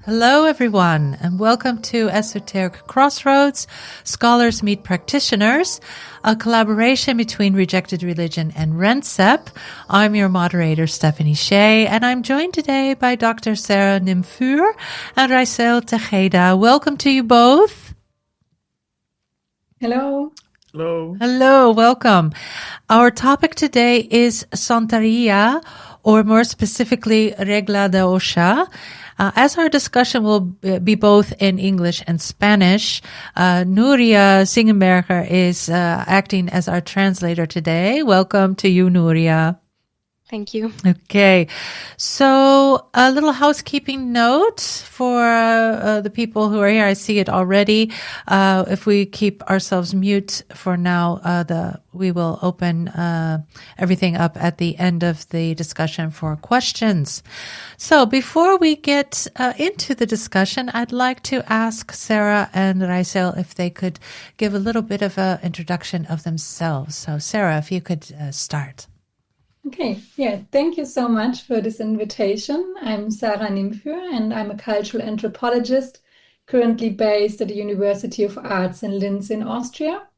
Hello, everyone, and welcome to Esoteric Crossroads, Scholars Meet Practitioners, a collaboration between Rejected Religion and RENCEP. I'm your moderator, Stephanie Shea, and I'm joined today by Dr. Sarah Nimfur and Raisel Tejeda. Welcome to you both. Hello. Hello. Hello, welcome. Our topic today is Santeria, or more specifically, Regla de Osha. As our discussion will be both in English and Spanish, Nuria Singenberger is acting as our translator today. Welcome to you, Nuria. Thank you. Okay. So a little housekeeping note for the people who are here. I see it already. If we keep ourselves mute for now, we will open everything up at the end of the discussion for questions. So before we get into the discussion, I'd like to ask Sarah and Raisel if they could give a little bit of an introduction of themselves. So Sarah, if you could start. Okay, thank you so much for this invitation. I'm Sarah Nimfur and I'm a cultural anthropologist currently based at the University of Arts in Linz in Austria.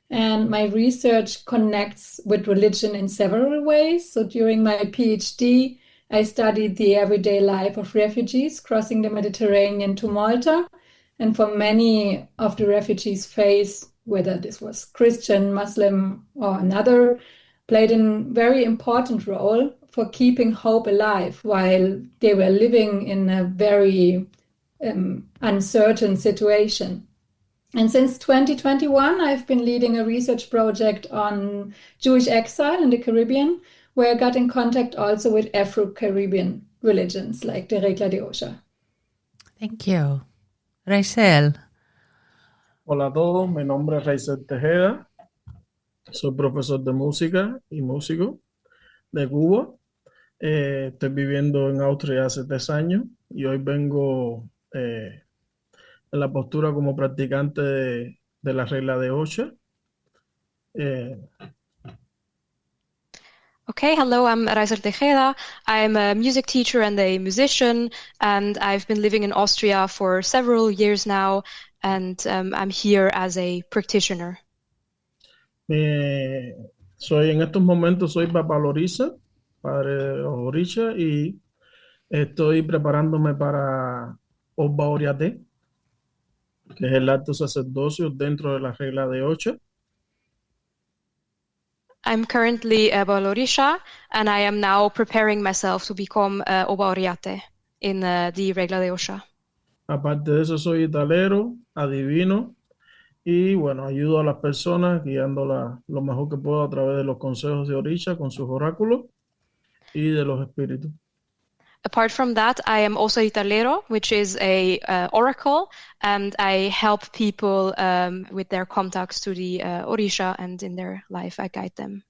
And my research connects with religion in several ways. So during my PhD, I studied the everyday life of refugees crossing the Mediterranean to Malta. And for many of the refugees' faith, whether this was Christian, Muslim, or another, played a very important role for keeping hope alive while they were living in a very uncertain situation. And since 2021, I've been leading a research project on Jewish exile in the Caribbean, where I got in contact also with Afro-Caribbean religions like the Regla de Osha. Thank you. Raisel. Hola a todos, mi nombre es Raisel Tejeda. Soy profesor de música y músico de Cuba. Estoy viviendo en Austria hace 3 años y hoy vengo en la postura como practicante de la regla de Osha. Okay, hello, I'm Raisel Tejeda. I'm a music teacher and a musician, and I've been living in Austria for several years now, and I'm here as a practitioner. En estos momentos soy papalorisa, padre orisha, y estoy preparándome para Obba Oriate, que es el alto sacerdocio dentro de la regla de Osha. I'm currently a Balorisha, and I am now preparing myself to become Oba Oriate in the Regla de Osha. Aparte de eso, soy italero, adivino, y bueno, ayudo a las personas guiándolas lo mejor que puedo a través de los consejos de Orisha con sus oráculos y de los espíritus. Apart from that, I am also Italero, which is a oracle, and I help people with their contacts to the Orisha, and in their life I guide them.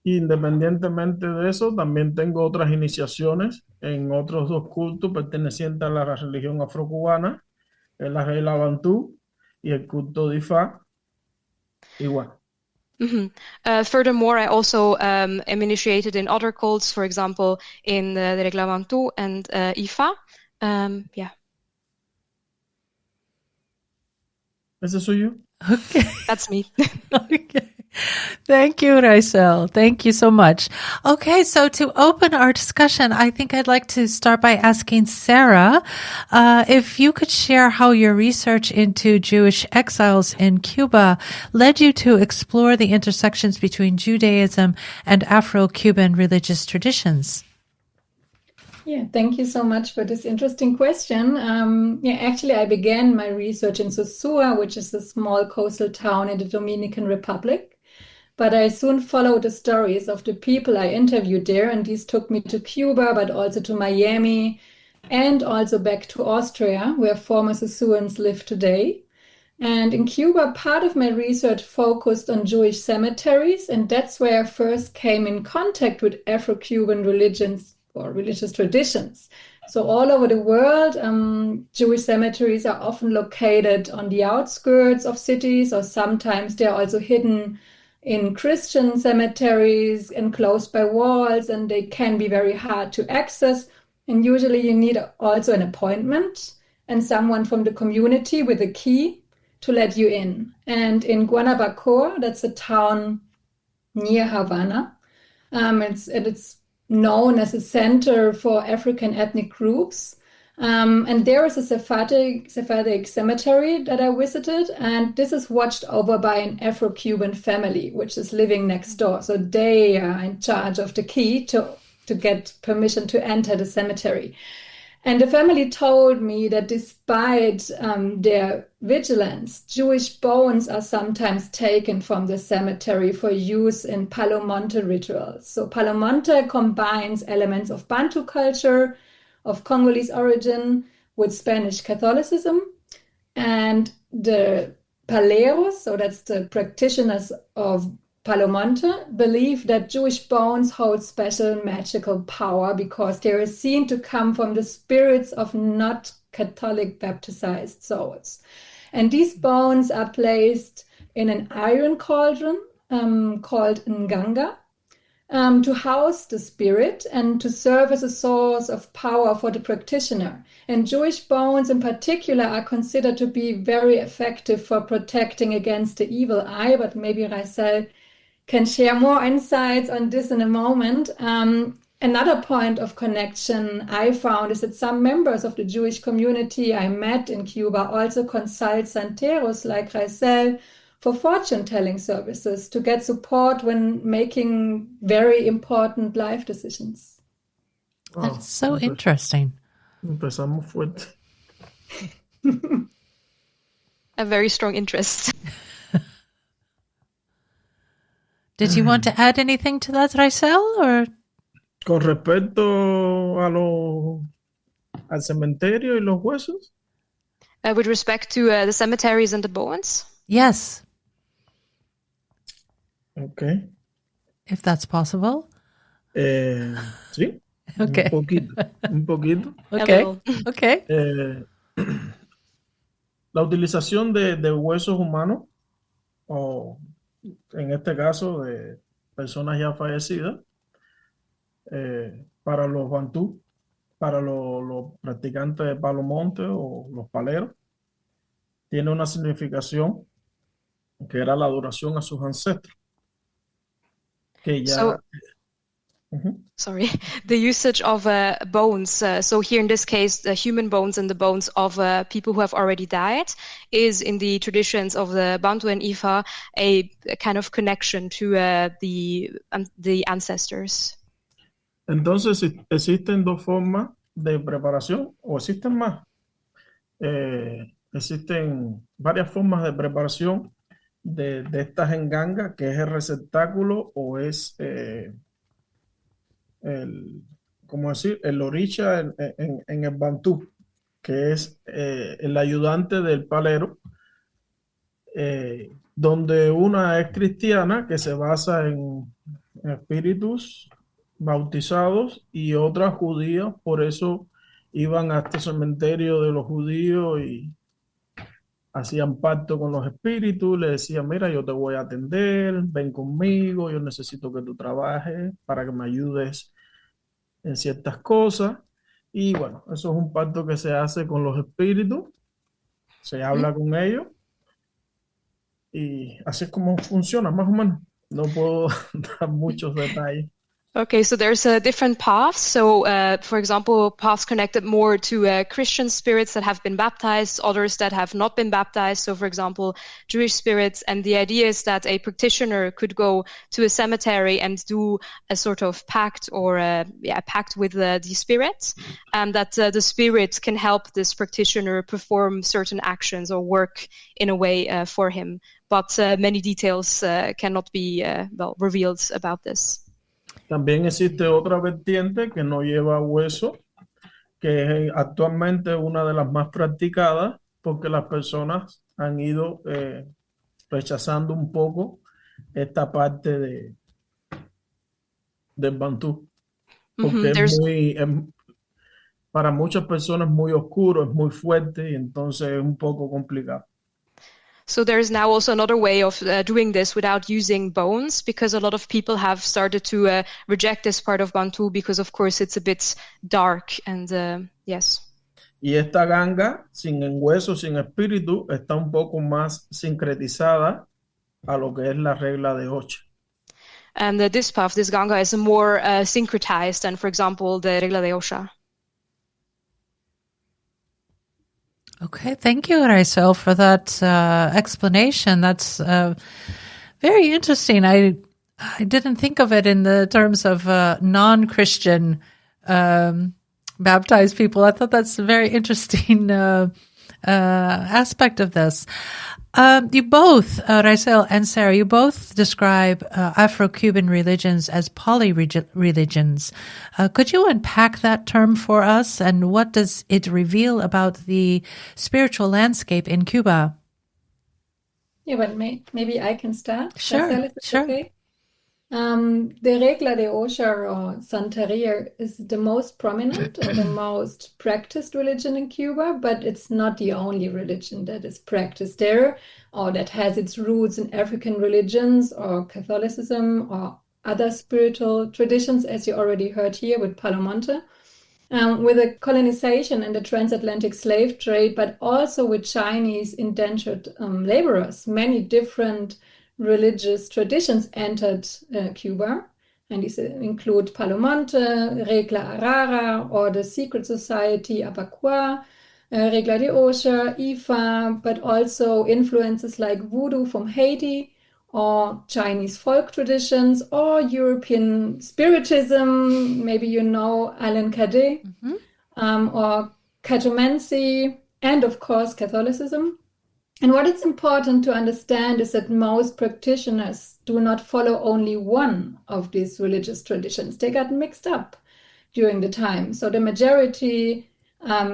Independientemente de eso, también tengo otras iniciaciones en otros 2 cultos pertenecientes a la religión afrocubana, en la regla Bantú y el culto de Ifá. Igual. Mm-hmm. Furthermore, I also am initiated in other cults, for example, in the Regla Bantú and Ifa. ¿Ese soy yo? Okay. That's me. Okay. Thank you, Raisel. Thank you so much. Okay, so to open our discussion, I think I'd like to start by asking Sarah if you could share how your research into Jewish exiles in Cuba led you to explore the intersections between Judaism and Afro-Cuban religious traditions. Thank you so much for this interesting question. Actually, I began my research in Sosua, which is a small coastal town in the Dominican Republic. But I soon followed the stories of the people I interviewed there, and these took me to Cuba, but also to Miami, and also back to Austria, where former Sosuans live today. And in Cuba, part of my research focused on Jewish cemeteries, and that's where I first came in contact with Afro-Cuban religions or religious traditions. So all over the world, Jewish cemeteries are often located on the outskirts of cities, or sometimes they're also hidden in Christian cemeteries enclosed by walls, and they can be very hard to access. And usually you need also an appointment. and someone from the community with a key to let you in. And in Guanabacoa, that's a town near Havana, it's known as a center for African ethnic groups. And there is a Sephardic cemetery that I visited, and this is watched over by an Afro-Cuban family, which is living next door. So they are in charge of the key to get permission to enter the cemetery. And the family told me that despite their vigilance, Jewish bones are sometimes taken from the cemetery for use in Palo Monte rituals. So Palo Monte combines elements of Bantu culture, of Congolese origin, with Spanish Catholicism. And the paleros, so that's the practitioners of Palo Monte, believe that Jewish bones hold special magical power because they are seen to come from the spirits of not Catholic baptized souls. And these bones are placed in an iron cauldron called Nganga to house the spirit and to serve as a source of power for the practitioner. And Jewish bones in particular are considered to be very effective for protecting against the evil eye, but maybe Raisel can share more insights on this in a moment. Another point of connection I found is that some members of the Jewish community I met in Cuba also consult santeros like Raisel for fortune-telling services to get support when making very important life decisions. That's so interesting. Empezamos fuerte. A very strong interest. Did you want to add anything to that, Raisel, or? Con respecto a al cementerio y los huesos. With respect to the cemeteries and the bones? Yes. Okay. If that's possible. Sí. Okay. Un poquito. Okay. Okay. La utilización de huesos humanos, o en este caso de personas ya fallecidas, para los bantú, para los practicantes de Palo Monte o los paleros, tiene una significación que era la adoración a sus ancestros. Que ya... Sorry, the usage of bones. So here in this case, the human bones and the bones of people who have already died is in the traditions of the Bantu and Ifa a kind of connection to the ancestors. Entonces existen dos formas de preparación, o existen más. Existen varias formas de preparación de estas engangas, que es el receptáculo o es el orisha en el bantú, que es el ayudante del palero, donde una es cristiana, que se basa en espíritus bautizados, y otras judías, por eso iban a este cementerio de los judíos y hacían pacto con los espíritus, le decían, mira, yo te voy a atender, ven conmigo, yo necesito que tú trabajes para que me ayudes en ciertas cosas. Y bueno, eso es un pacto que se hace con los espíritus, se habla con ellos, y así es como funciona, más o menos. No puedo dar muchos detalles. Okay, so there's different paths. So, for example, paths connected more to Christian spirits that have been baptized, others that have not been baptized. So, for example, Jewish spirits. And the idea is that a practitioner could go to a cemetery and do a sort of pact or a pact with the spirit, and that the spirit can help this practitioner perform certain actions or work in a way for him. But many details cannot be revealed about this. También existe otra vertiente que no lleva hueso, que es actualmente una de las más practicadas, porque las personas han ido rechazando un poco esta parte del bantú, porque para muchas personas es muy oscuro, es muy fuerte, y entonces es un poco complicado. So there's now also another way of doing this without using bones, because a lot of people have started to reject this part of Bantu because, of course, it's a bit dark and yes. Y esta ganga, sin hueso, sin espíritu, está un poco más sincretizada a lo que es la regla de Ocha. And this path, this Ganga, is more syncretized than, for example, the Regla de Osha. Okay, thank you, Raisel, for that explanation. That's very interesting. I didn't think of it in the terms of non-Christian baptized people. I thought that's a very interesting aspect of this. You both, Raisel and Sarah, you both describe Afro-Cuban religions as poly-religions. Could you unpack that term for us, and what does it reveal about the spiritual landscape in Cuba? Yeah, but maybe I can start. Sure, Marcel, is it sure. okay? The Regla de Osha or Santeria is the most prominent and the most practiced religion in Cuba, but it's not the only religion that is practiced there or that has its roots in African religions or Catholicism or other spiritual traditions, as you already heard here with Palo Monte. With the colonization and the transatlantic slave trade, but also with Chinese indentured laborers, many different religious traditions entered Cuba, and these include Palo Monte, Regla Arara, or the secret society Apacuá, Regla de Osha, Ifa, but also influences like voodoo from Haiti, or Chinese folk traditions, or European spiritism. Maybe you know Alain Cadet, or Catomancy, and of course Catholicism. And what is important to understand is that most practitioners do not follow only one of these religious traditions. They got mixed up during the time. So the majority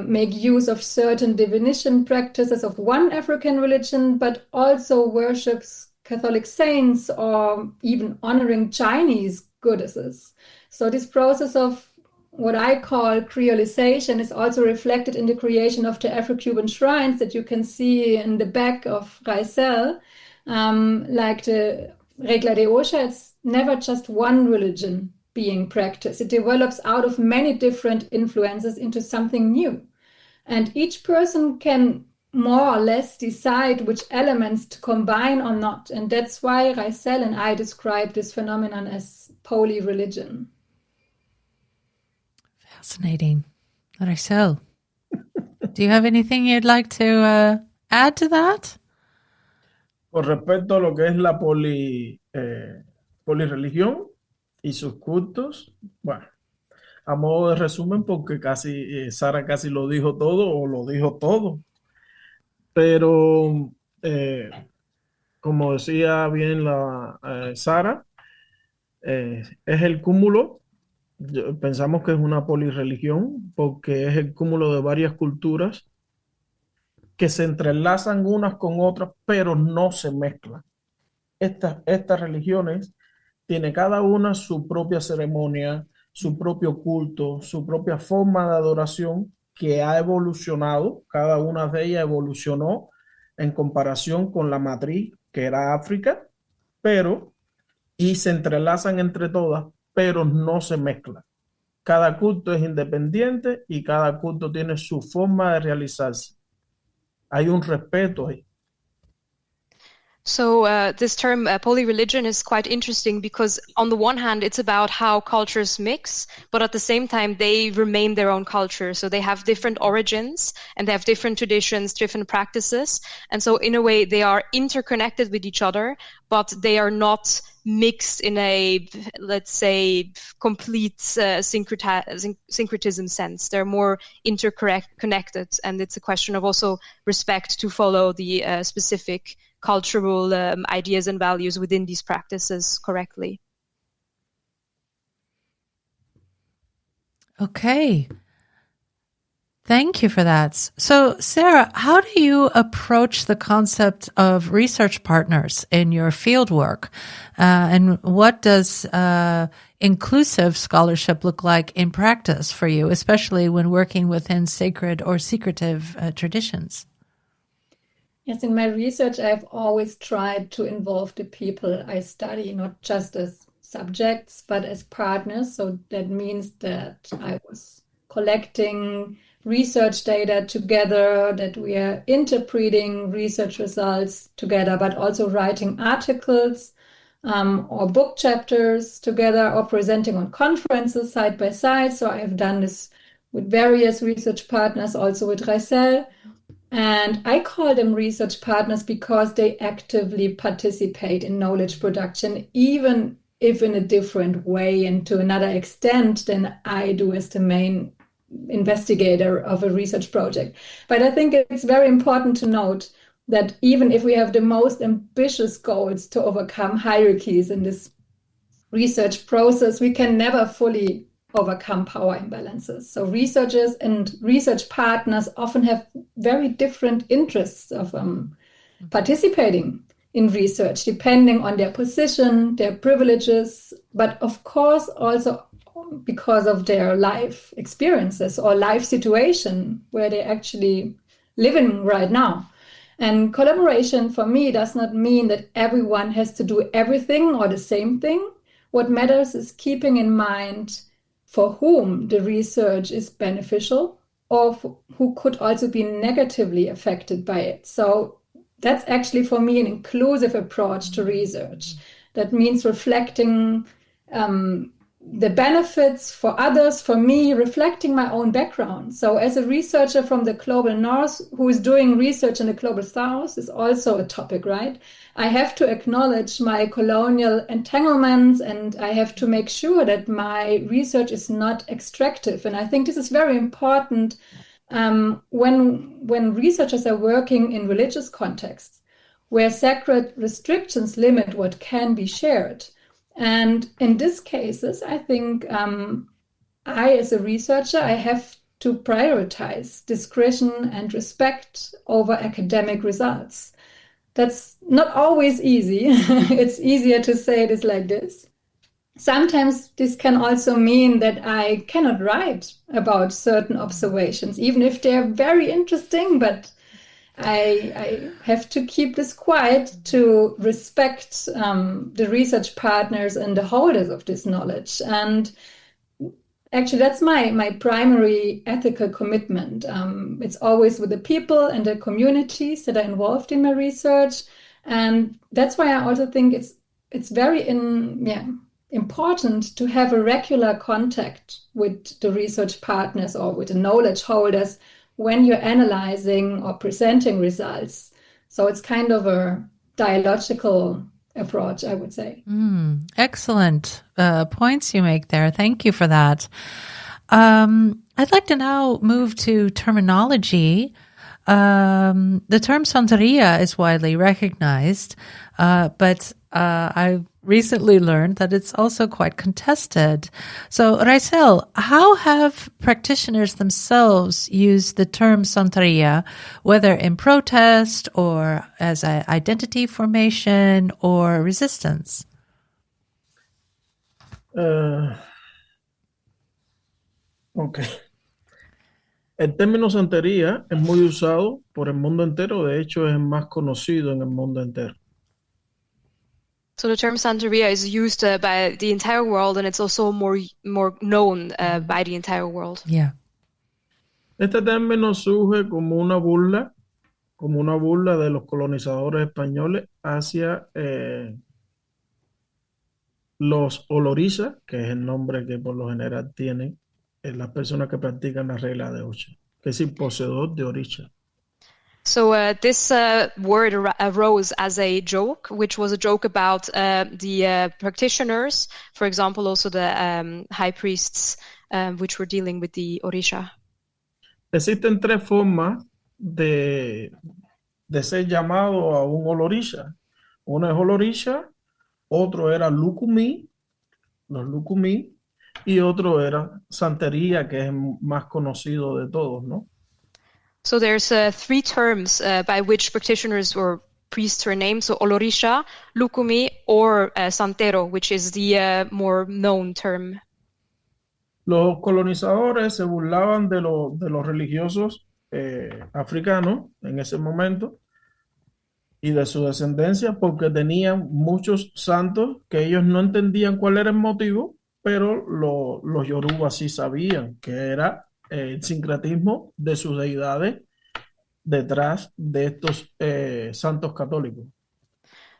make use of certain divination practices of one African religion, but also worships Catholic saints or even honoring Chinese goddesses. So this process of what I call creolization is also reflected in the creation of the Afro-Cuban shrines that you can see in the back of Raisel. Like the Regla de Osha, it's never just one religion being practiced. It develops out of many different influences into something new. And each person can more or less decide which elements to combine or not. And that's why Raisel and I describe this phenomenon as poly-religion. Fascinating. Raisel, do you have anything you'd like to add to that? Con respecto a lo que es la polirreligión y sus cultos, bueno, a modo de resumen, porque casi Sara casi lo dijo todo o lo dijo todo, pero como decía bien Sara, es el cúmulo. Pensamos que es una polirreligión porque es el cúmulo de varias culturas que se entrelazan unas con otras, pero no se mezclan. Estas religiones tienen cada una su propia ceremonia, su propio culto, su propia forma de adoración que ha evolucionado. Cada una de ellas evolucionó en comparación con la matriz, que era África, y se entrelazan entre todas, pero no se mezclan. Cada culto es independiente y cada culto tiene su forma de realizarse. Hay un respeto ahí. So this term poly-religion is quite interesting because on the one hand, it's about how cultures mix, but at the same time, they remain their own culture. So they have different origins and they have different traditions, different practices. And so in a way, they are interconnected with each other, but they are not mixed in a, let's say, complete syncretism sense. They're more interconnected. And it's a question of also respect to follow the specific cultural ideas and values within these practices correctly. Okay. Thank you for that. So, Sarah, how do you approach the concept of research partners in your fieldwork? And what does inclusive scholarship look like in practice for you, especially when working within sacred or secretive traditions? Yes, in my research, I've always tried to involve the people I study, not just as subjects, but as partners. So that means that I was collecting research data together, that we are interpreting research results together, but also writing articles or book chapters together, or presenting on conferences side by side. So I've done this with various research partners, also with Raisel. And I call them research partners because they actively participate in knowledge production, even if in a different way and to another extent than I do as the main investigator of a research project. But I think it's very important to note that even if we have the most ambitious goals to overcome hierarchies in this research process, we can never fully overcome power imbalances. So researchers and research partners often have very different interests of participating in research, depending on their position, their privileges, but of course also because of their life experiences or life situation where they actually living right now. And collaboration for me does not mean that everyone has to do everything or the same thing. What matters is keeping in mind for whom the research is beneficial or who could also be negatively affected by it. So that's actually for me an inclusive approach to research. That means reflecting the benefits for others, for me, reflecting my own background. So as a researcher from the global north who is doing research in the global south is also a topic, right? I have to acknowledge my colonial entanglements, and I have to make sure that my research is not extractive. And I think this is very important when researchers are working in religious contexts where sacred restrictions limit what can be shared. And in these cases, I think I, as a researcher, I have to prioritize discretion and respect over academic results. That's not always easy. It's easier to say it is like this. Sometimes this can also mean that I cannot write about certain observations, even if they're very interesting, but I have to keep this quiet to respect the research partners and the holders of this knowledge. And actually, that's my primary ethical commitment. It's always with the people and the communities that are involved in my research. And that's why I also think it's very important to have a regular contact with the research partners or with the knowledge holders when you're analyzing or presenting results. So it's kind of a dialogical approach, I would say. Excellent points you make there. Thank you for that. I'd like to now move to terminology. The term Santeria is widely recognized, but I recently learned that it's also quite contested. So, Raisel, how have practitioners themselves used the term Santeria, whether in protest or as an identity formation or resistance? Okay. El término santería es muy usado por el mundo entero, de hecho es más conocido en el mundo entero. So the term Santeria is used by the entire world, and it's also more known by the entire world. Yeah. Este término surge como una burla de los colonizadores españoles hacia los olorisas, que es el nombre que por lo general tienen las personas que practican la regla de Ocha, que es el poseedor de orisha. So this word arose as a joke, which was a joke about the practitioners, for example, also the high priests, which were dealing with the orisha. Existen tres formas de ser llamado a un olorisha. Uno es olorisha, otro era lucumí, los lucumí, y otro era santería, que es el más conocido de todos, ¿no? So there's three terms by which practitioners or priests were named. So olorisha, lucumi, or santero, which is the more known term. Los colonizadores se burlaban de los religiosos africanos en ese momento y de su descendencia porque tenían muchos santos que ellos no entendían cuál era el motivo, pero los yorubas sí sabían que era el sincretismo de sus deidades detrás de estos santos católicos.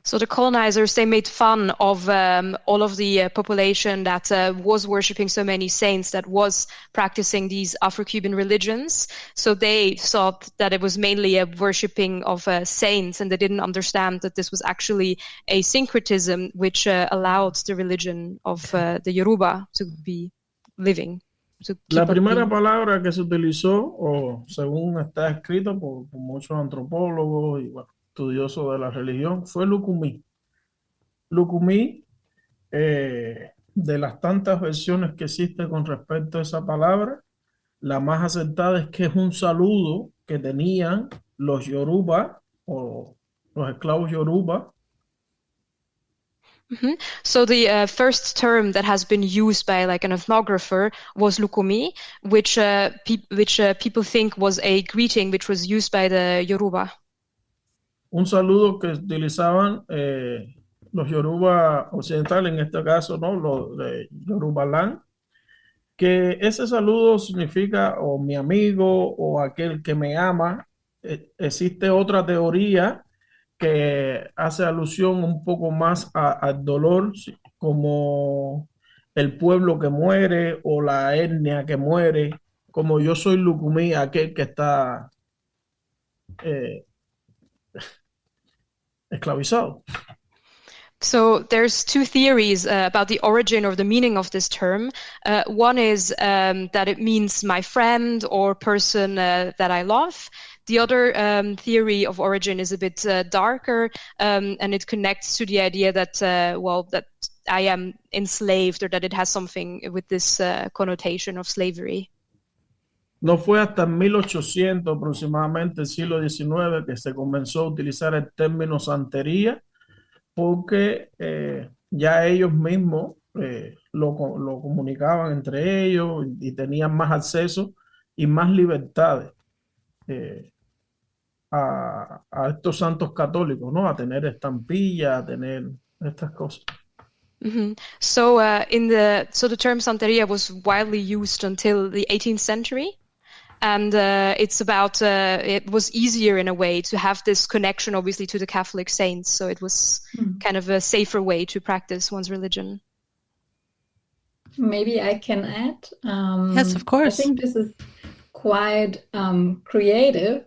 So the colonizers, they made fun of all of the population that was worshipping so many saints, that was practicing these Afro-Cuban religions. So they thought that it was mainly a worshipping of saints, and they didn't understand that this was actually a syncretism which allowed the religion of the Yoruba to be living. To keep La on primera being. palabra que se utilizó, o según está escrito por muchos antropólogos y bueno, estudiosos de la religión, fue Lucumí. Lucumí, de las tantas versiones que existen con respecto a esa palabra, la más aceptada es que es un saludo que tenían los Yoruba o los esclavos Yoruba. Mhm. So the first term that has been used by like an ethnographer was lukumi, which people think was a greeting which was used by the Yoruba. Un saludo que utilizaban los Yoruba occidentales, en este caso, ¿no? Los de Yorubalán, que ese saludo significa o mi amigo o aquel que me ama. Existe otra teoría que hace alusión un poco más al dolor, sí, como el pueblo que muere o la etnia que muere, como yo soy Lucumí, aquel que está eh, esclavizado. So there's two theories about the origin or the meaning of this term. One is that it means my friend or person that I love. The other theory of origin is a bit darker, and it connects to the idea that, that I am enslaved, or that it has something with this connotation of slavery. No fue hasta 1800, aproximadamente el siglo XIX, que se comenzó a utilizar el término santería, porque ya ellos mismos lo comunicaban entre ellos y tenían más acceso y más libertades a estos santos católicos, ¿no? A tener estampillas, a tener estas cosas. Mm-hmm. So the term santeria was widely used until the 18th century. And it's about, it was easier in a way to have this connection, obviously, to the Catholic saints. So it was kind of a safer way to practice one's religion. Maybe I can add. Yes, of course. I think this is quite creative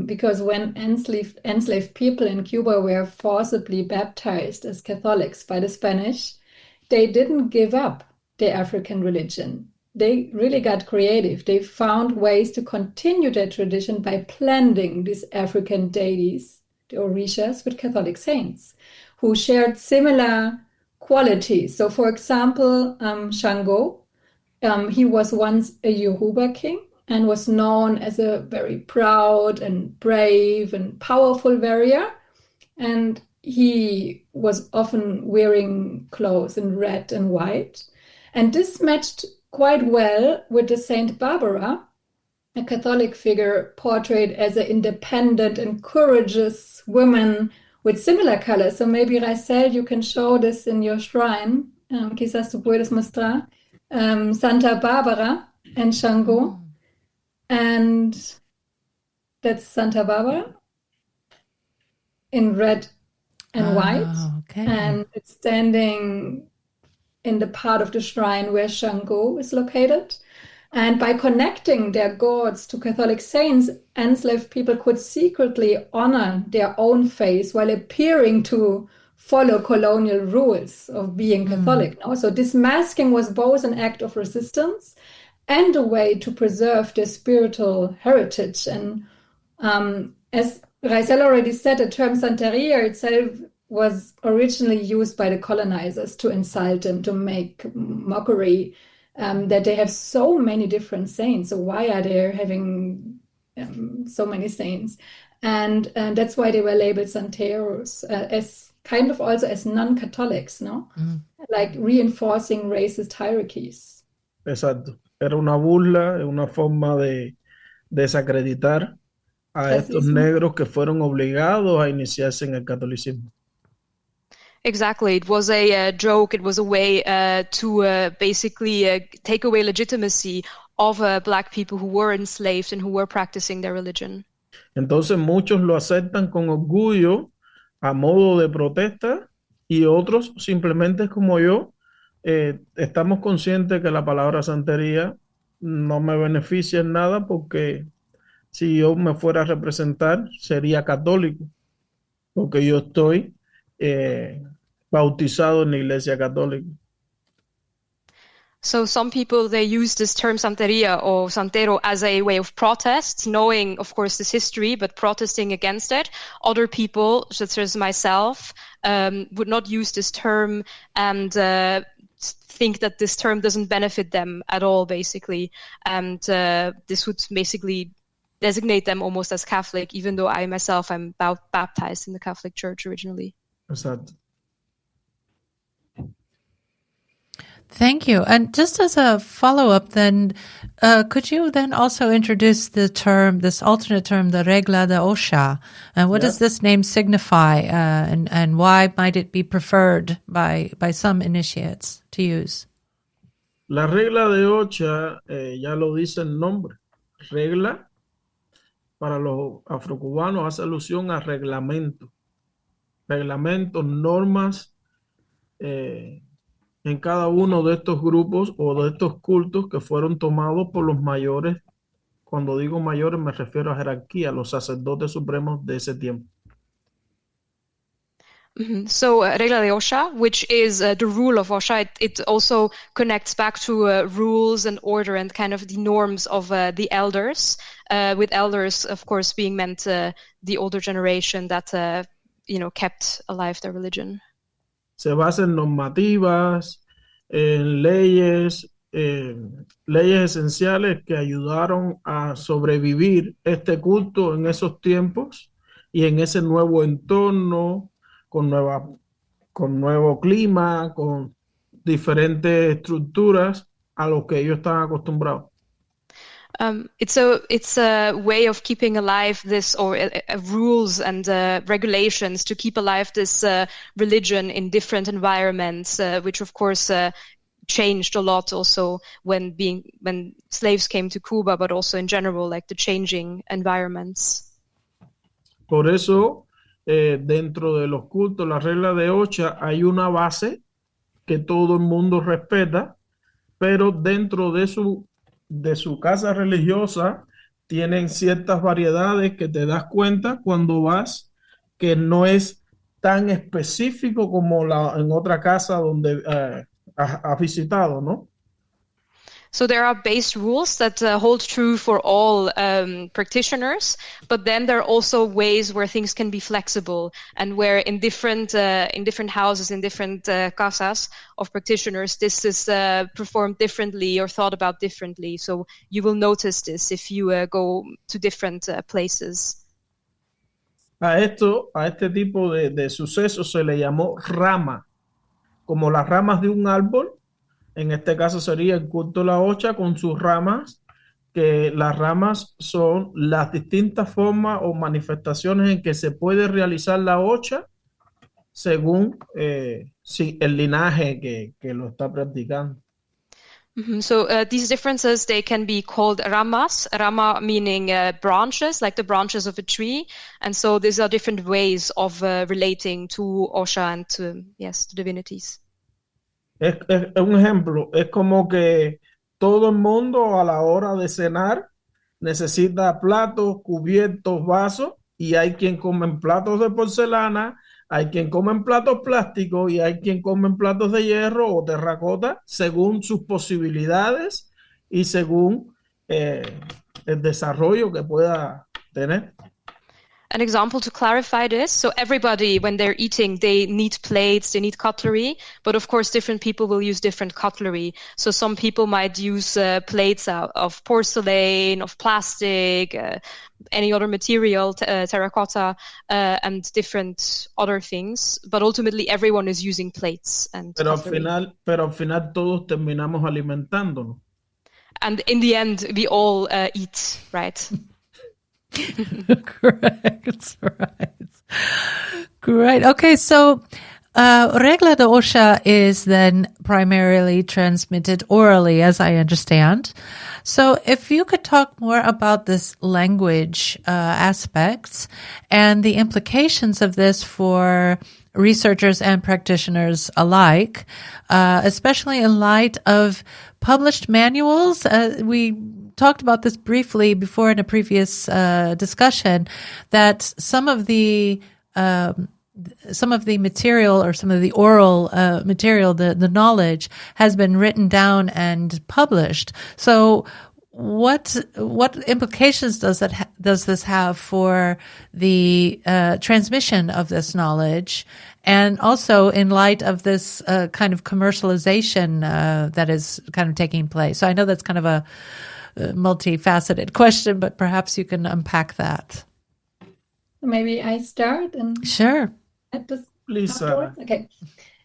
because when enslaved people in Cuba were forcibly baptized as Catholics by the Spanish, they didn't give up their African religion. They really got creative. They found ways to continue their tradition by blending these African deities, the Orishas, with Catholic saints who shared similar qualities. So, for example, Shango, he was once a Yoruba king and was known as a very proud and brave and powerful warrior. And he was often wearing clothes in red and white. And this matched quite well with the Saint Barbara, a Catholic figure portrayed as an independent and courageous woman with similar colors. So maybe, Raisel, you can show this in your shrine. Quizás tú puedes mostrar. Santa Barbara and Shango. And that's Santa Barbara in red and white. Okay. And it's standing in the part of the shrine where Shango is located. And by connecting their gods to Catholic saints, enslaved people could secretly honor their own faith while appearing to follow colonial rules of being Catholic. No? So this masking was both an act of resistance and a way to preserve their spiritual heritage. And as Raisel already said, the term Santeria itself was originally used by the colonizers to insult them, to make mockery, that they have so many different saints. So why are they having so many saints? And that's why they were labeled Santeros, as kind of also as non-Catholics, no? Like reinforcing racist hierarchies. Exacto. Era una burla, una forma de desacreditar a estos negros que fueron obligados a iniciarse en el catolicismo. Exactly. It was a joke. It was a way to basically take away legitimacy of Black people who were enslaved and who were practicing their religion. Entonces muchos lo aceptan con orgullo a modo de protesta y otros simplemente como yo estamos conscientes que la palabra santería no me beneficia en nada porque si yo me fuera a representar sería católico porque yo estoy bautizado en la Iglesia Católica. So some people, they use this term santeria or santero as a way of protest, knowing, of course, this history, but protesting against it. Other people, such as myself, would not use this term and think that this term doesn't benefit them at all, basically. And this would basically designate them almost as Catholic, even though I myself am baptized in the Catholic Church originally. Exacto. Thank you. And just as a follow-up then, could you then also introduce the term, this alternate term, the regla de Osha? And what does this name signify, and why might it be preferred by some initiates to use? La regla de Osha, ya lo dice el nombre. Regla, para los afrocubanos, hace alusión a reglamento. Reglamentos, normas, en cada uno de estos grupos o de estos cultos que fueron tomados por los mayores. Cuando digo mayores me refiero a jerarquía, los sacerdotes supremos de ese tiempo. So regla de Osha, which is the rule of Osha, it also connects back to rules and order and kind of the norms of the elders, with elders, of course, being meant the older generation that kept alive their religion. Se basa en normativas, en leyes, leyes esenciales que ayudaron a sobrevivir este culto en esos tiempos y en ese nuevo entorno, con nuevo clima, con diferentes estructuras a los que ellos están acostumbrados. It's a way of keeping alive this, or rules and regulations to keep alive this religion in different environments, which of course changed a lot also when slaves came to Cuba, but also in general, like the changing environments. Por eso, dentro de los cultos, la regla de Osha, hay una base que todo el mundo respeta, pero dentro de su casa religiosa tienen ciertas variedades que te das cuenta cuando vas, que no es tan específico como en otra casa donde has visitado, ¿no? So there are base rules that hold true for all practitioners, but then there are also ways where things can be flexible, and where in different houses, in different casas of practitioners, this is performed differently or thought about differently. So you will notice this if you go to different places. A este tipo de sucesos se le llamó rama, como las ramas de un árbol. En este caso sería el culto de la Osha con sus ramas, que las ramas son las distintas formas o manifestaciones en que se puede realizar la Osha según el linaje que lo está practicando. So these differences, they can be called ramas, rama meaning branches, like the branches of a tree. And so these are different ways of relating to Osha and to divinities. Es un ejemplo, es como que todo el mundo a la hora de cenar necesita platos, cubiertos, vasos, y hay quien come en platos de porcelana, hay quien come en platos plásticos y hay quien come en platos de hierro o terracota según sus posibilidades y según el desarrollo que pueda tener. An example to clarify this, so everybody, when they're eating, they need plates, they need cutlery, but of course different people will use different cutlery. So some people might use plates of porcelain, of plastic, any other material, terracotta, and different other things, but ultimately everyone is using plates and cutlery. Pero al final todos terminamos alimentándonos. And in the end, we all eat, right? Correct. Right. Great. Okay. So, Regla de Osha is then primarily transmitted orally, as I understand. So if you could talk more about this language aspects and the implications of this for researchers and practitioners alike, especially in light of published manuals. We talked about this briefly before in a previous discussion, that some of the material or some of the oral material, the knowledge has been written down and published. So what implications does this have for the transmission of this knowledge, and also in light of this kind of commercialization that is kind of taking place? So I know that's kind of a multifaceted question, but perhaps you can unpack that. Maybe I start and Sure. at this Please, Sarah. afterwards? Okay.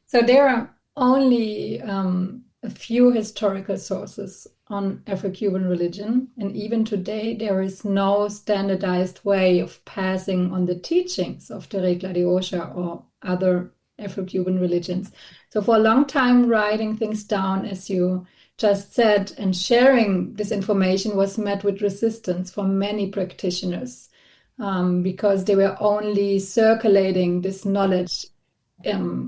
So there are only a few historical sources on Afro-Cuban religion, and even today there is no standardized way of passing on the teachings of the Regla de Osha or other Afro-Cuban religions. So for a long time, writing things down, as you just said, and sharing this information was met with resistance from many practitioners. Because they were only circulating this knowledge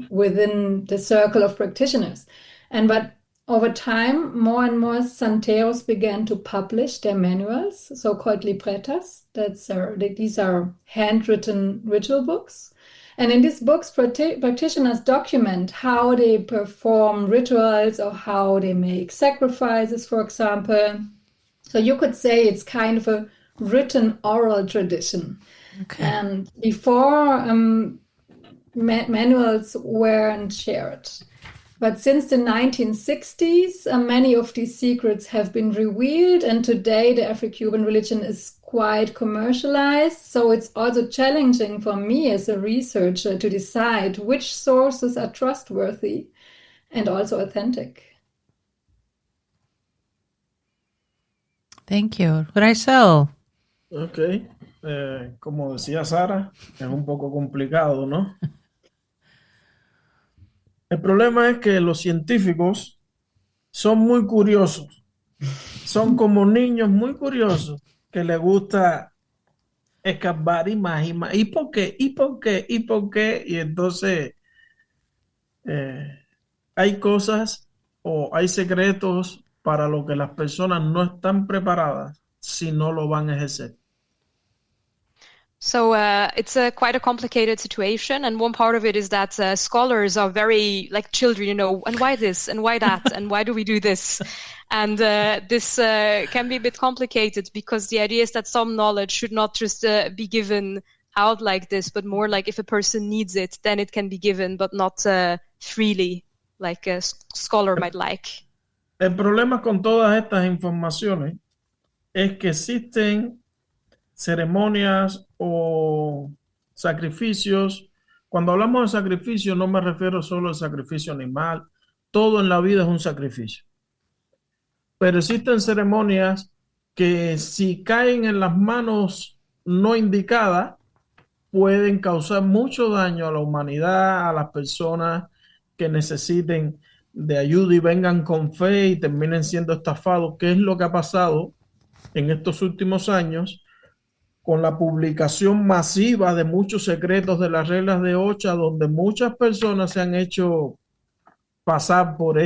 within the circle of practitioners. But over time, more and more santeros began to publish their manuals, so-called libretas. These are handwritten ritual books. And in these books, practitioners document how they perform rituals or how they make sacrifices, for example. So you could say it's kind of a written oral tradition. Okay. And before, manuals weren't shared. But since the 1960s, many of these secrets have been revealed, and today the Afro-Cuban religion is quite commercialized. So it's also challenging for me as a researcher to decide which sources are trustworthy and also authentic. Thank you. Raizel. Ok, como decía Sara, es un poco complicado, ¿no? El problema es que los científicos son muy curiosos, son como niños muy curiosos que les gusta escarbar y más y más. ¿Y por qué? ¿Y por qué? ¿Y por qué? Y entonces hay cosas o hay secretos para lo que las personas no están preparadas si no lo van a ejercer. So it's quite a complicated situation, and one part of it is that scholars are very like children, and why this, and why that, and why do we do this? And this can be a bit complicated because the idea is that some knowledge should not just be given out like this, but more like if a person needs it, then it can be given, but not freely, like a scholar might like. El problema con todas estas informaciones es que existen ceremonias o sacrificios. Cuando hablamos de sacrificio no me refiero solo al sacrificio animal, todo en la vida es un sacrificio. Pero existen ceremonias que si caen en las manos no indicadas pueden causar mucho daño a la humanidad, a las personas que necesiten de ayuda y vengan con fe y terminen siendo estafados, que es lo que ha pasado en estos últimos años con la publicación masiva de muchos secretos de las reglas de Osha, donde muchas personas se han hecho pasar por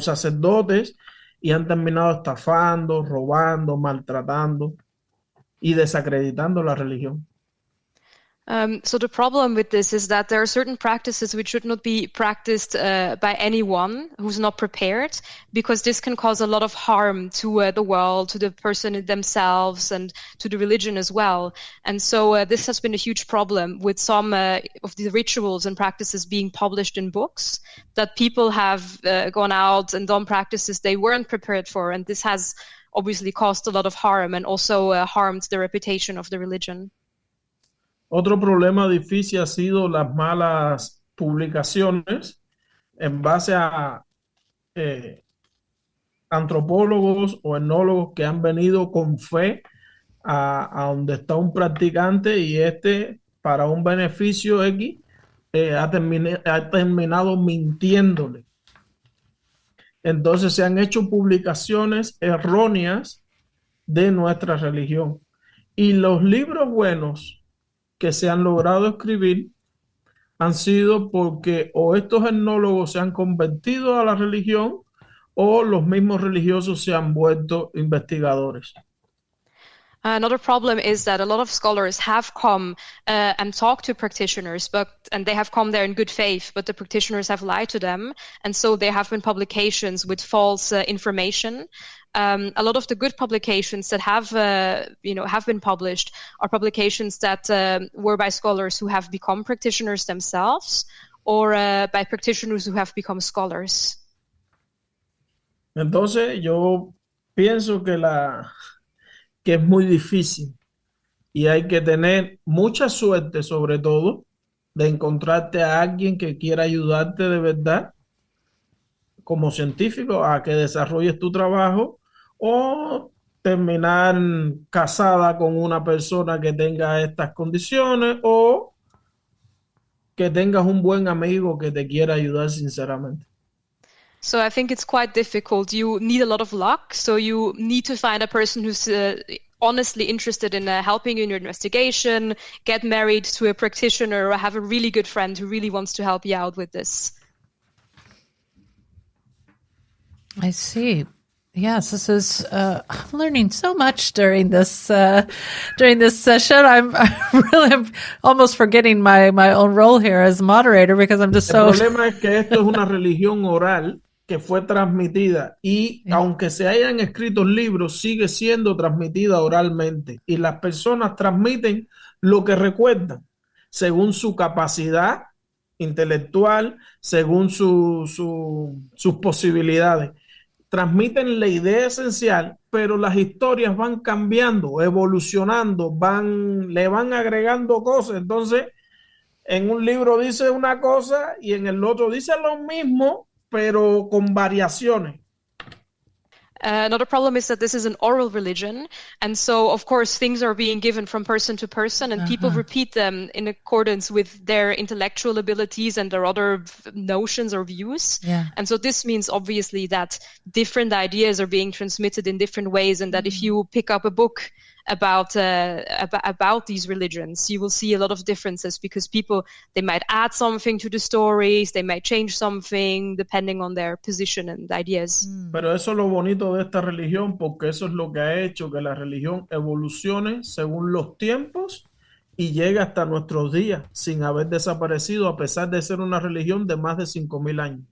sacerdotes y han terminado estafando, robando, maltratando y desacreditando la religión. So the problem with this is that there are certain practices which should not be practiced by anyone who's not prepared, because this can cause a lot of harm to the world, to the person themselves, and to the religion as well. And so this has been a huge problem with some of the rituals and practices being published in books, that people have gone out and done practices they weren't prepared for. And this has obviously caused a lot of harm and also harmed the reputation of the religion. Otro problema difícil ha sido las malas publicaciones en base a antropólogos o etnólogos que han venido con fe a donde está un practicante y para un beneficio X ha terminado mintiéndole. Entonces se han hecho publicaciones erróneas de nuestra religión. Y los libros buenos que se han logrado escribir han sido porque o estos etnólogos se han convertido a la religión o los mismos religiosos se han vuelto investigadores. Another problem is that a lot of scholars have come and talked to practitioners, and they have come there in good faith, but the practitioners have lied to them, and so there have been publications with false information. A lot of the good publications that have been published are publications that were by scholars who have become practitioners themselves, or by practitioners who have become scholars. Entonces yo pienso que es muy difícil y hay que tener mucha suerte, sobre todo, de encontrarte a alguien que quiera ayudarte de verdad como científico a que desarrolles tu trabajo o terminar casada con una persona que tenga estas condiciones o que tengas un buen amigo que te quiera ayudar sinceramente. So I think it's quite difficult. You need a lot of luck. So you need to find a person who's honestly interested in helping you in your investigation, get married to a practitioner, or have a really good friend who really wants to help you out with this. I see. Yes, this is I'm learning so much during this session. I'm almost forgetting my own role here as moderator because I'm just El problema es que esto es una religión oral que fue transmitida y aunque se hayan escrito libros, sigue siendo transmitida oralmente y las personas transmiten lo que recuerdan según su capacidad intelectual, según sus posibilidades. Transmiten la idea esencial, pero las historias van cambiando, evolucionando, le van agregando cosas. Entonces, en un libro dice una cosa y en el otro dice lo mismo, pero con variaciones. Another problem is that this is an oral religion, and so of course things are being given from person to person, and people repeat them in accordance with their intellectual abilities and their other notions or views. Yeah. And so this means obviously that different ideas are being transmitted in different ways, and that if you pick up a book about these religions, you will see a lot of differences because people, they might add something to the stories, they might change something depending on their position and ideas. Pero eso es lo bonito de esta religión, porque eso es lo que ha hecho que la religión evolucione según los tiempos y llegue hasta nuestros días sin haber desaparecido, a pesar de ser una religión de más de 5,000 años.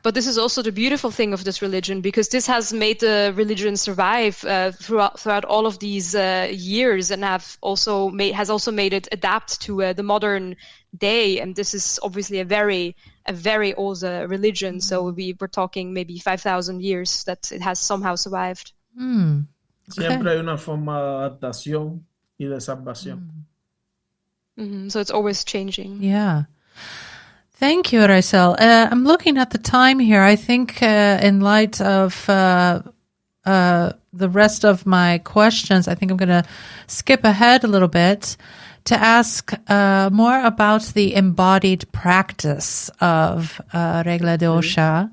But this is also the beautiful thing of this religion, because this has made the religion survive throughout all of these years, and has also made it adapt to the modern day. And this is obviously a very old religion. So we're talking maybe 5,000 years that it has somehow survived. Siempre hay una forma de adaptación y de salvación. So it's always changing. Yeah. Thank you, Raisel. I'm looking at the time here. I think in light of the rest of my questions, I think I'm going to skip ahead a little bit to ask more about the embodied practice of Regla de Osha.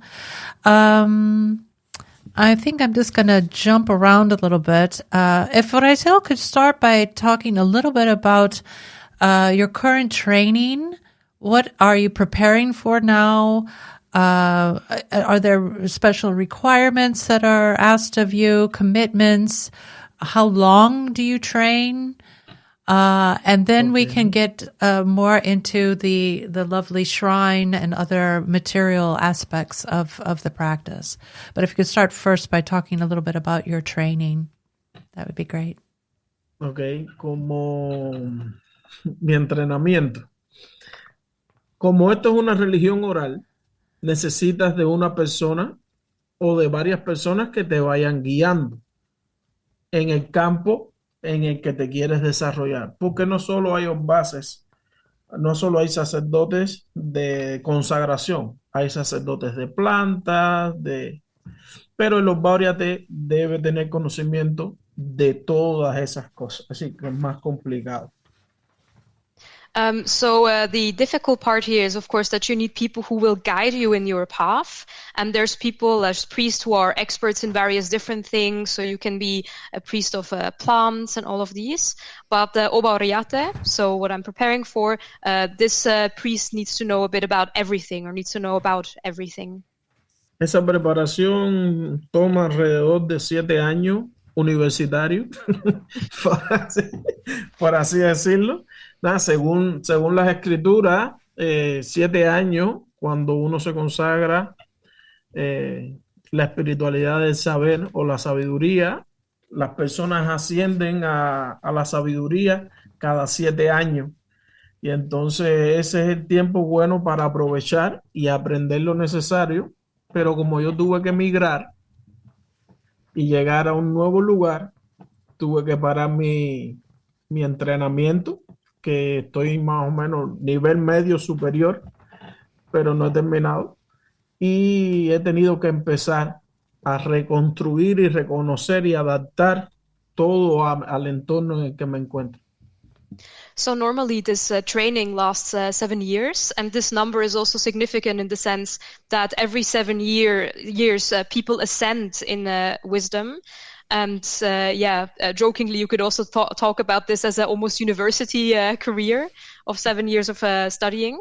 I think I'm just going to jump around a little bit. If Raisel could start by talking a little bit about your current training. What are you preparing for now? Are there special requirements that are asked of you, commitments? How long do you train? And then we can get more into the lovely shrine and other material aspects of the practice. But if you could start first by talking a little bit about your training, that would be great. Okay, como mi entrenamiento. Como esto es una religión oral, necesitas de una persona o de varias personas que te vayan guiando en el campo en el que te quieres desarrollar, porque no solo hay bases, no solo hay sacerdotes de consagración, hay sacerdotes de plantas, pero el Obariate debe tener conocimiento de todas esas cosas, así que es más complicado. So the difficult part here is, of course, that you need people who will guide you in your path. And there's priests who are experts in various different things. So you can be a priest of plants and all of these. But Oba Oriate, so what I'm preparing for, this priest needs to know a bit about everything, or needs to know about everything. Esa preparación toma alrededor de 7 años universitarios, por así decirlo. Nada, según las escrituras, 7 años cuando uno se consagra, la espiritualidad del saber o la sabiduría, las personas ascienden a la sabiduría cada 7 años. Y entonces ese es el tiempo bueno para aprovechar y aprender lo necesario. Pero como yo tuve que emigrar y llegar a un nuevo lugar, tuve que parar mi entrenamiento, que estoy más o menos nivel medio superior, pero no he terminado. Y he tenido que empezar a reconstruir y reconocer y adaptar todo al entorno en el que me encuentro. So normally this training lasts 7 years, and this number is also significant in the sense that every 7 years people ascend in wisdom. And jokingly, you could also talk about this as an almost university career of 7 years of studying.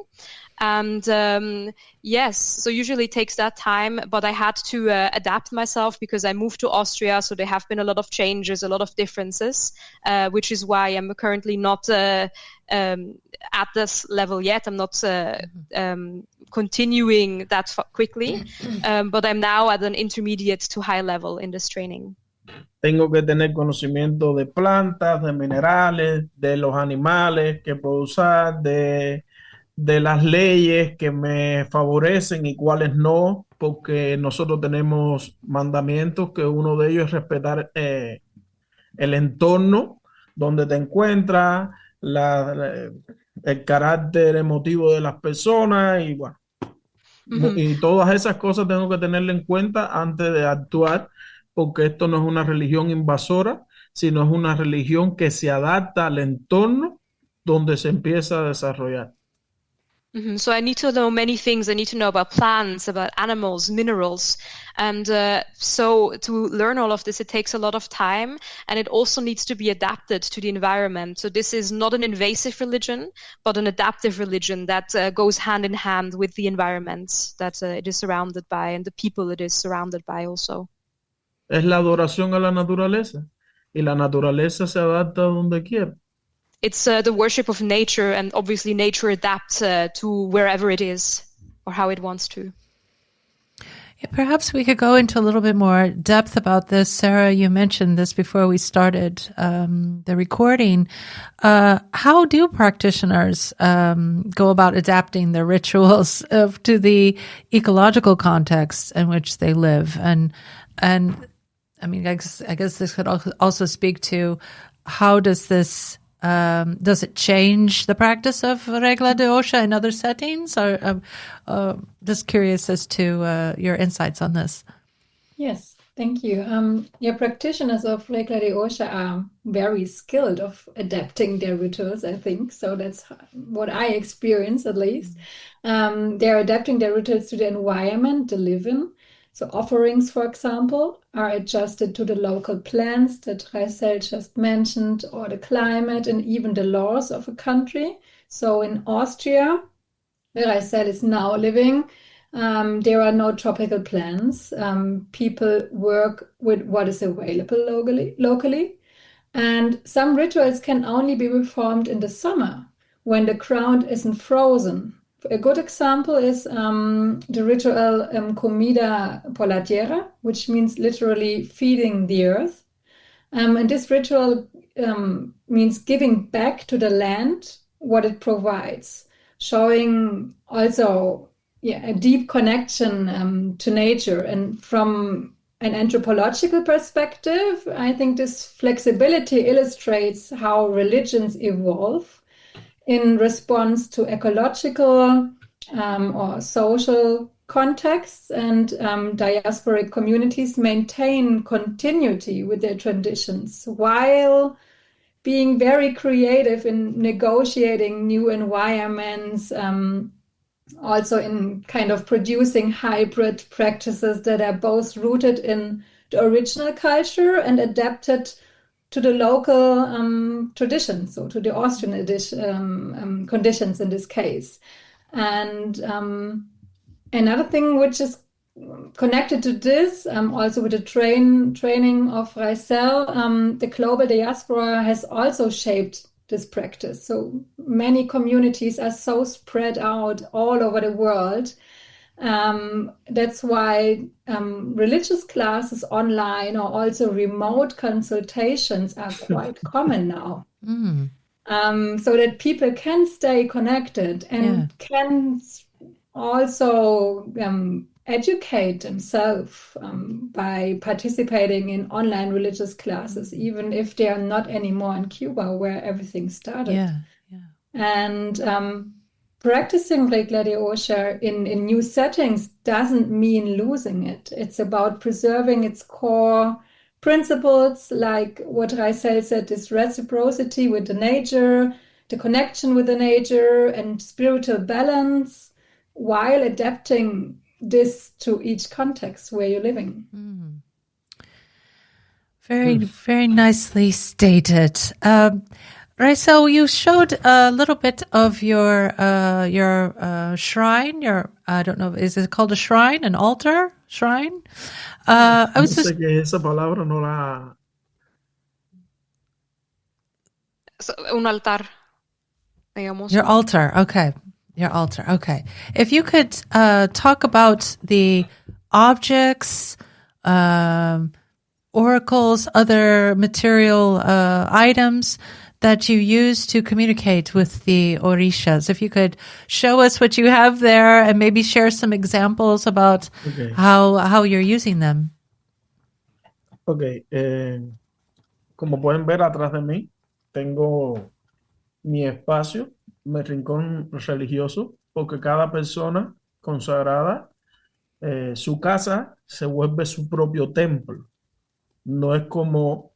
And yes, so usually it takes that time, but I had to adapt myself because I moved to Austria, so there have been a lot of changes, a lot of differences, which is why I'm currently not at this level yet. I'm not continuing that quickly, but I'm now at an intermediate to high level in this training. Tengo que tener conocimiento de plantas, de minerales, de los animales que puedo usar, de las leyes que me favorecen y cuáles no, porque nosotros tenemos mandamientos, que uno de ellos es respetar el entorno donde te encuentras, el carácter emotivo de las personas y bueno, y todas esas cosas tengo que tenerle en cuenta antes de actuar, porque esto no es una religión invasora, sino es una religión que se adapta al entorno donde se empieza a desarrollar. So I need to know many things. I need to know about plants, about animals, minerals. And so to learn all of this, it takes a lot of time, and it also needs to be adapted to the environment. So this is not an invasive religion, but an adaptive religion that goes hand in hand with the environment that it is surrounded by and the people it is surrounded by also. Es la adoración a la naturaleza, y la naturaleza se adapta a donde quiera. It's the worship of nature, and obviously nature adapts to wherever it is or how it wants to. Yeah, perhaps we could go into a little bit more depth about this. Sarah, you mentioned this before we started the recording. How do practitioners go about adapting their rituals to the ecological context in which they live? And I mean, I guess this could also speak to how does this does it change the practice of Regla de Osha in other settings? Or just curious as to your insights on this. Yes, thank you. Practitioners of Regla de Osha are very skilled of adapting their rituals, I think. So that's what I experience, at least. They're adapting their rituals to the environment they live in. So offerings, for example, are adjusted to the local plants that Raisel just mentioned, or the climate and even the laws of a country. So in Austria, where Raisel is now living, there are no tropical plants. People work with what is available locally. And some rituals can only be performed in the summer when the ground isn't frozen. A good example is the ritual Comida por la Tierra, which means literally feeding the earth. And this ritual means giving back to the land what it provides, showing also a deep connection to nature. And from an anthropological perspective, I think this flexibility illustrates how religions evolve in response to ecological or social contexts, and diasporic communities maintain continuity with their traditions while being very creative in negotiating new environments, also in kind of producing hybrid practices that are both rooted in the original culture and adapted to the local traditions, so to the Austrian conditions in this case. And another thing which is connected to this, also with the training of Raisel, the global diaspora has also shaped this practice. So many communities are so spread out all over the world. That's why religious classes online or also remote consultations are quite common now. So that people can stay connected and can also educate themselves by participating in online religious classes, even if they are not anymore in Cuba where everything started. And practicing Regla de Osher in new settings doesn't mean losing it. It's about preserving its core principles, like what Raisel said, this reciprocity with the nature, the connection with the nature, and spiritual balance, while adapting this to each context where you're living. Very, very nicely stated. Raisel, you showed a little bit of your shrine. I don't know, is it called a shrine, an altar, shrine? I was No sé qué esa palabra, no la. Un altar, digamos. Your altar, okay. Your altar, okay. If you could talk about the objects, oracles, other material items that you use to communicate with the Orishas. If you could show us what you have there and maybe share some examples about how you're using them. Ok, como pueden ver atrás de mí, tengo mi espacio, mi rincón religioso, porque cada persona consagrada, su casa se vuelve su propio templo. No es como,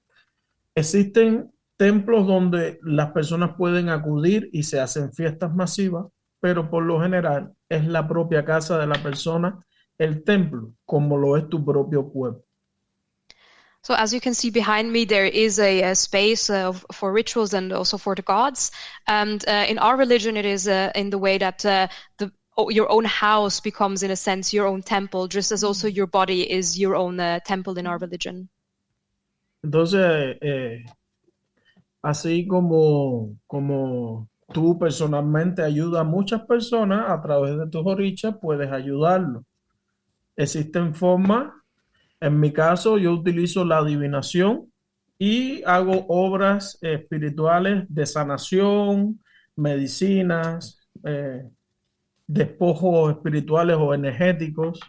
existen templos donde las personas pueden acudir y se hacen fiestas masivas, pero por lo general es la propia casa de la persona, el templo, como lo es tu propio cuerpo. So as you can see behind me, there is a space for rituals and also for the gods. And in our religion, it is in the way that your own house becomes, in a sense, your own temple, just as also your body is your own temple in our religion. Entonces, así como tú personalmente ayudas a muchas personas a través de tus orichas, puedes ayudarlos. Existen formas. En mi caso, yo utilizo la adivinación y hago obras espirituales de sanación, medicinas, despojos espirituales o energéticos.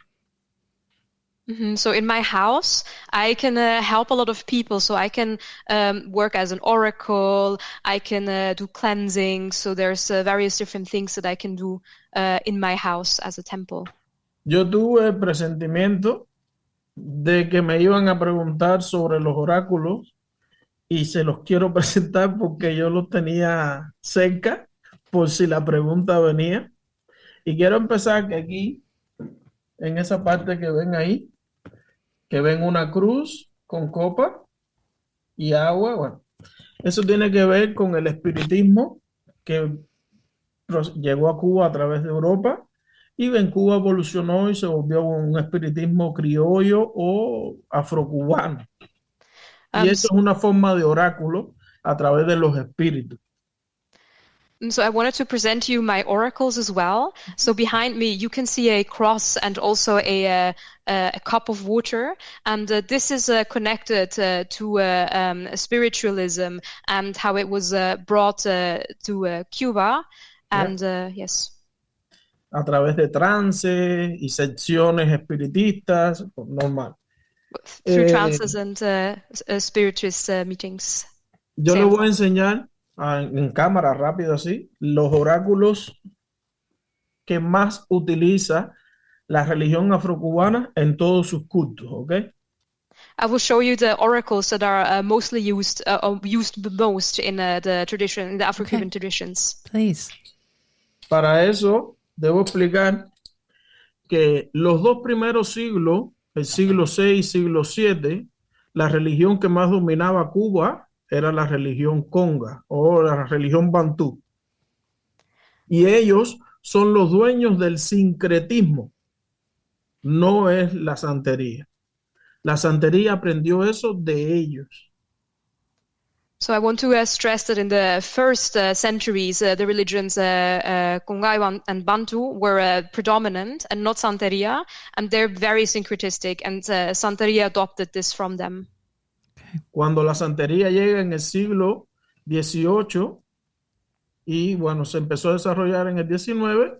So in my house, I can help a lot of people. So I can work as an oracle. I can do cleansing. So there's various different things that I can do in my house as a temple. Yo tuve el presentimiento de que me iban a preguntar sobre los oráculos y se los quiero presentar porque yo los tenía cerca por si la pregunta venía. Y quiero empezar que aquí, en esa parte que ven ahí, que ven una cruz con copa y agua. Bueno, eso tiene que ver con el espiritismo que llegó a Cuba a través de Europa. Y en Cuba evolucionó y se volvió un espiritismo criollo o afrocubano. Y eso es una forma de oráculo a través de los espíritus. So I wanted to present you my oracles as well. So behind me, you can see a cross and also a cup of water. And this is connected to spiritualism and how it was brought to Cuba. And yes. A través de trances y secciones espiritistas, normal. Through trances and spiritist meetings. Yo le voy a enseñar en cámara rápido así los oráculos que más utiliza la religión afrocubana en todos sus cultos, ¿ok? I will show you the oracles that are mostly used or used the most in the tradition, in the Afro-Cuban traditions. Please. Para eso, debo explicar que los dos primeros siglos, el siglo VI y siglo VII, la religión que más dominaba Cuba era la religión conga o la religión bantú. Y ellos son los dueños del sincretismo, no es la santería. La santería aprendió eso de ellos. So I want to stress that in the first centuries, the religions Qonggai and Bantu were predominant and not Santeria, and they're very syncretistic, and Santeria adopted this from them. Cuando la santería llega en el siglo XVIII y bueno, se empezó a desarrollar en el XIX,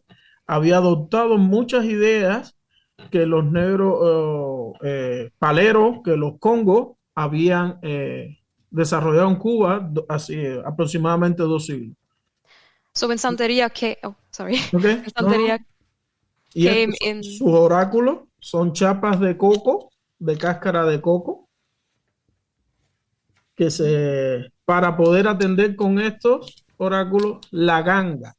había adoptado muchas ideas que los negros paleros, que los congos habían desarrollado en Cuba así, aproximadamente 2 siglos. So when Santeria came, Okay. When Santeria Y came estos in, sus oráculos son chapas de coco, de cáscara de coco, que para poder atender con estos oráculos la ganga.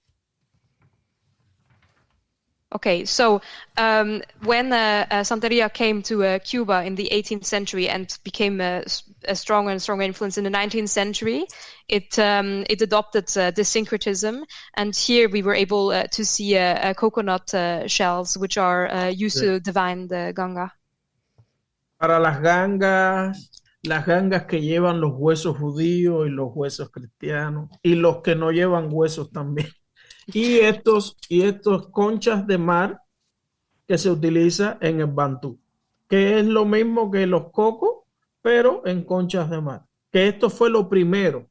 Okay, so when Santeria came to Cuba in the 18th century and became a stronger and stronger influence in the 19th century, it adopted this syncretism, and here we were able to see coconut shells, which are used to divine the Ganga. Para las gangas que llevan los huesos judíos y los huesos cristianos, y los que no llevan huesos también. Y estos conchas de mar que se utiliza en el bantú, que es lo mismo que los cocos, pero en conchas de mar. Que esto fue lo primero.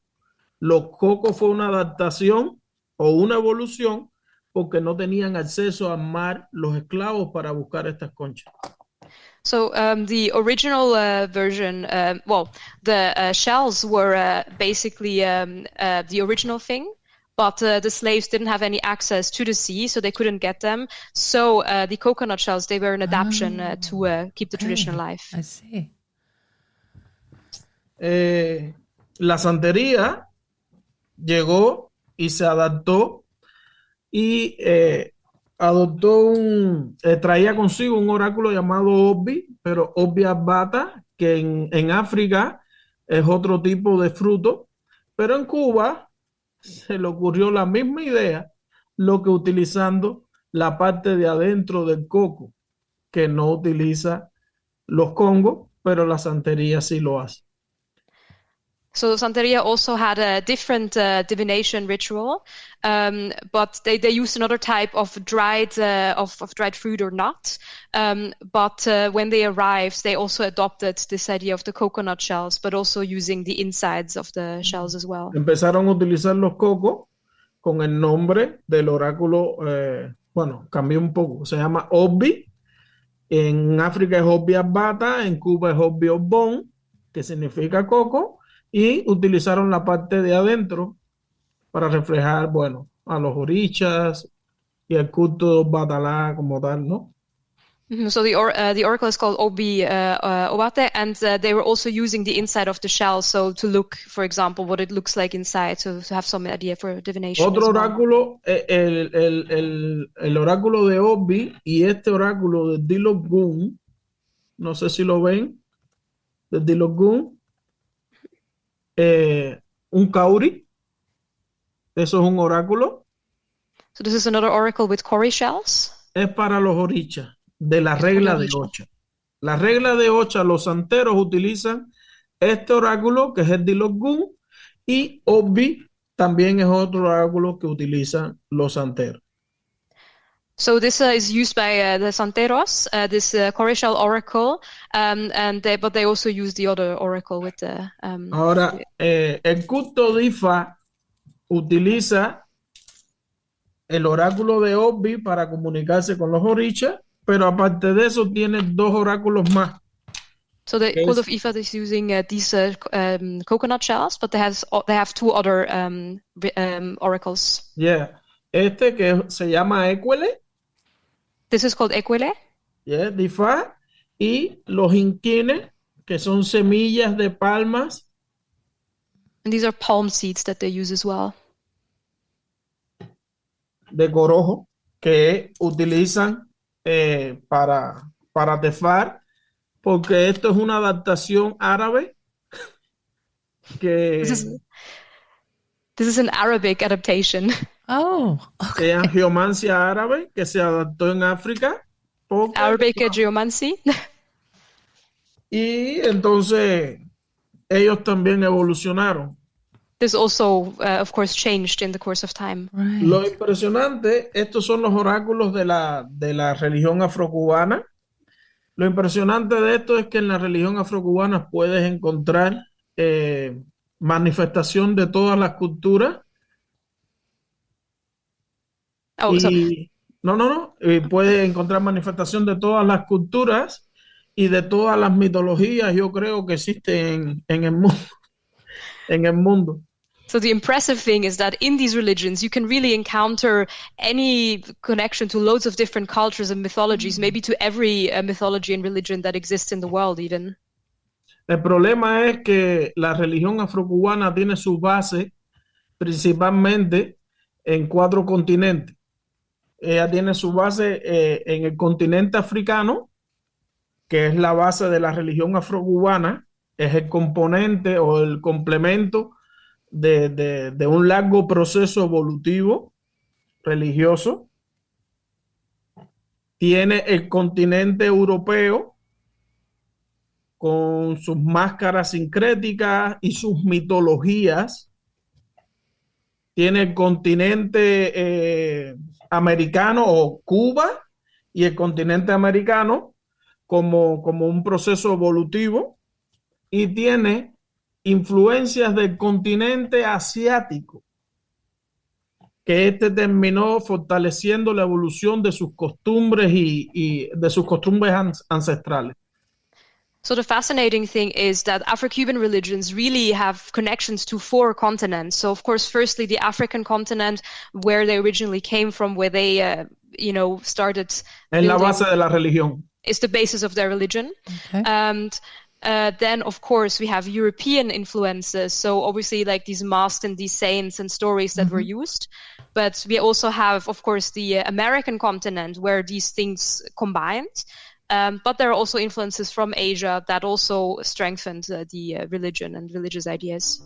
Los cocos fue una adaptación o una evolución porque no tenían acceso al mar los esclavos para buscar estas conchas. So the original version, the shells were basically the original thing. But the slaves didn't have any access to the sea, so they couldn't get them. So the coconut shells, they were an adaptation to keep the tradition alive. I see. La santería llegó y se adaptó y traía consigo un oráculo llamado Obi, pero Obi Abata, que en África es otro tipo de fruto, pero en Cuba se le ocurrió la misma idea, lo que utilizando la parte de adentro del coco, que no utiliza los congos, pero la santería sí lo hace. So Santeria also had a different divination ritual, but they used another type of dried fruit or nut. But when they arrived, they also adopted this idea of the coconut shells, but also using the insides of the shells as well. Empezaron a utilizar los cocos con el nombre del oráculo, cambió un poco, se llama Obi. En África es Obi Abata, en Cuba es Obi Obon, que significa coco. Y utilizaron la parte de adentro para reflejar, a los orichas y el culto batalá como tal, ¿no? So the oracle is called Obi Obate, and they were also using the inside of the shell, so to look, for example, what it looks like inside, so to have some idea for divination. Otro oráculo, el oráculo de Obi y este oráculo de Dilogun, no sé si lo ven, de Dilogun. Un kauri, eso es un oráculo. So this is another oracle with cowrie shells. Es para los orichas, de la regla de Ocha. La regla de Ocha, los santeros utilizan este oráculo que es el Dilogun, y Obi también es otro oráculo que utilizan los santeros. So this is used by the santeros, this cowrie shell oracle, but they also use the other oracle with the. Ahora, el culto de Ifa utiliza el oráculo de Obi para comunicarse con los orichas, pero aparte de eso tiene 2 oráculos más. So the cult of Ifa is using these coconut shells, but they have 2 other oracles. Yeah, que se llama Equele. This is called Equele. Yeah, de Ifa, y los inquines, que son semillas de palmas. And these are palm seeds that they use as well. De corojo que utilizan para tefar, porque esto es una adaptación árabe que This is an Arabic adaptation. Oh, se llama geomancia árabe, que se adaptó en África. Arabic geomancy. Y entonces ellos también evolucionaron. This also, of course, changed in the course of time. right. Lo impresionante, estos son los oráculos de la religión afrocubana. Lo impresionante de esto es que en la religión afrocubana puedes encontrar manifestación de todas las culturas. Oh, so Y puedes encontrar manifestación de todas las culturas y de todas las mitologías, yo creo que existen en el mundo. En el mundo. So the impressive thing is that in these religions, you can really encounter any connection to loads of different cultures and mythologies, maybe to every mythology and religion that exists in the world even. El problema es que la religión afrocubana tiene su base principalmente en 4 continentes. Ella tiene su base en el continente africano, que es la base de la religión afrocubana, es el componente o el complemento de un largo proceso evolutivo religioso. Tiene el continente europeo con sus máscaras sincréticas y sus mitologías. Tiene el continente americano o Cuba y el continente americano como un proceso evolutivo, y tiene influencias del continente asiático, que terminó fortaleciendo la evolución de sus costumbres y de sus costumbres ancestrales. So the fascinating thing is that Afro-Cuban religions really have connections to 4 continents. So of course, firstly, the African continent, where they originally came from, where they, started. Es la base de la religión. Is the basis of their religion. Okay. And then, of course, we have European influences. So obviously, like these masks and these saints and stories that were used. But we also have, of course, the American continent, where these things combined. But there are also influences from Asia that also strengthened the religion and religious ideas.